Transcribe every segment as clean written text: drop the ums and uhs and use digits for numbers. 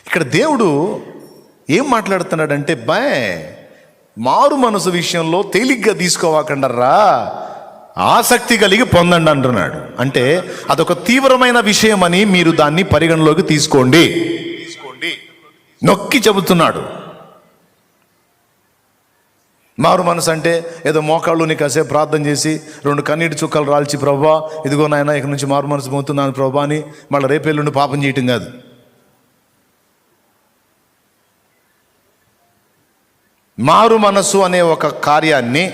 ఇక్కడ దేవుడు ఏం మాట్లాడుతున్నాడంటే, మారు మనసు విషయంలో తేలిగ్గా తీసుకోవాకండరా, ఆసక్తి కలిగి పొందండి అంటున్నాడు. అంటే అదొక తీవ్రమైన విషయం అని మీరు దాన్ని పరిగణలోకి తీసుకోండి నొక్కి చెబుతున్నాడు. మారు మనసు అంటే ఏదో మోకాళ్ళు నీ కాసేపు ప్రార్థన చేసి 2 కన్నీటి చుక్కలు రాల్చి, ప్రభువా ఇదిగో నాయన ఇక నుంచి మారు మనసు పోతున్నాను ప్రభువా అని మళ్ళీ రేపేళ్ళుండి పాపం చేయటం కాదు. మారు మనసు అనే ఒక కార్యాన్ని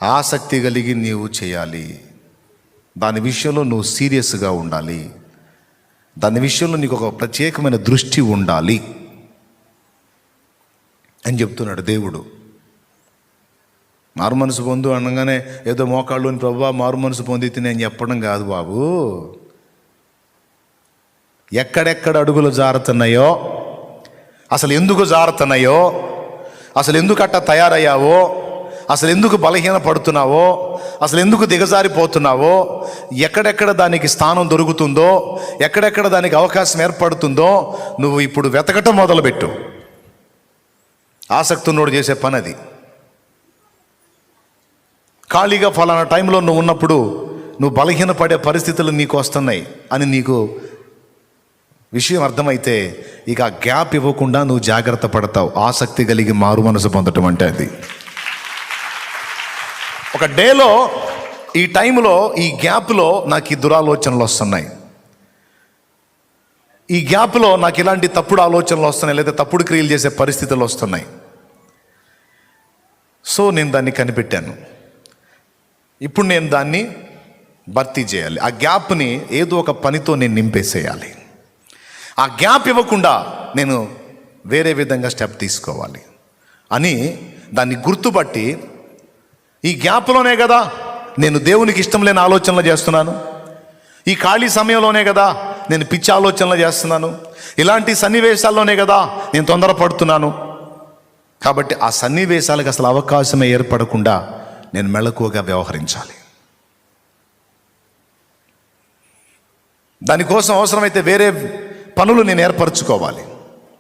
ఆసక్తి కలిగి నీవు చేయాలి. దాని విషయంలో నువ్వు సీరియస్గా ఉండాలి. దాని విషయంలో నీకు ఒక ప్రత్యేకమైన దృష్టి ఉండాలి అని చెప్తున్నాడు దేవుడు. మారు మనసు పొందు అనగానే ఏదో మోకాళ్ళు ప్రభువా మారు మనసు పొందితే నేను చెప్పడం కాదు బాబు. ఎక్కడెక్కడ అడుగులు జారుతున్నాయో, అసలు ఎందుకు జారుతున్నాయో, అసలు ఎందుకు అట్ట తయారయ్యావో, అసలు ఎందుకు బలహీన పడుతున్నావో, అసలు ఎందుకు దిగజారిపోతున్నావో, ఎక్కడెక్కడ దానికి స్థానం దొరుకుతుందో, ఎక్కడెక్కడ దానికి అవకాశం ఏర్పడుతుందో నువ్వు ఇప్పుడు వెతకటం మొదలుపెట్టు. ఆసక్తి ఉన్నోడు చేసే పని అది. ఖాళీగా ఫలానా టైంలో నువ్వు ఉన్నప్పుడు నువ్వు బలహీనపడే పరిస్థితులు నీకు వస్తున్నాయి అని నీకు విషయం అర్థమైతే ఇక గ్యాప్ ఇవ్వకుండా నువ్వు జాగ్రత్త పడతావు. ఆసక్తి కలిగి మారు మనసు పొందటం అంటే అది. ఒక డేలో ఈ టైంలో ఈ గ్యాప్లో నాకు ఈ దురాలోచనలు వస్తున్నాయి, ఈ గ్యాప్లో నాకు ఇలాంటి తప్పుడు ఆలోచనలు వస్తున్నాయి, లేదా తప్పుడు క్రియలు చేసే పరిస్థితులు వస్తున్నాయి. సో నేను దాన్ని కనిపెట్టాను. ఇప్పుడు నేను దాన్ని భర్తీ చేయాలి. ఆ గ్యాప్ని ఏదో ఒక పనితో నేను నింపేసేయాలి. ఆ గ్యాప్ ఇవ్వకుండా నేను వేరే విధంగా స్టెప్ తీసుకోవాలి అని దాన్ని గుర్తుపట్టి, ఈ గ్యాప్లోనే కదా నేను దేవునికి ఇష్టం లేని ఆలోచనలు చేస్తున్నాను, ఈ ఖాళీ సమయంలోనే కదా నేను పిచ్చి ఆలోచనలు చేస్తున్నాను, ఇలాంటి సన్నివేశాల్లోనే కదా నేను తొందరపడుతున్నాను. కాబట్టి ఆ సన్నివేశాలకు అసలు అవకాశమే ఏర్పడకుండా నేను మెళకువగా వ్యవహరించాలి. దానికోసం అవసరమైతే వేరే పనులు నేను ఏర్పరచుకోవాలి.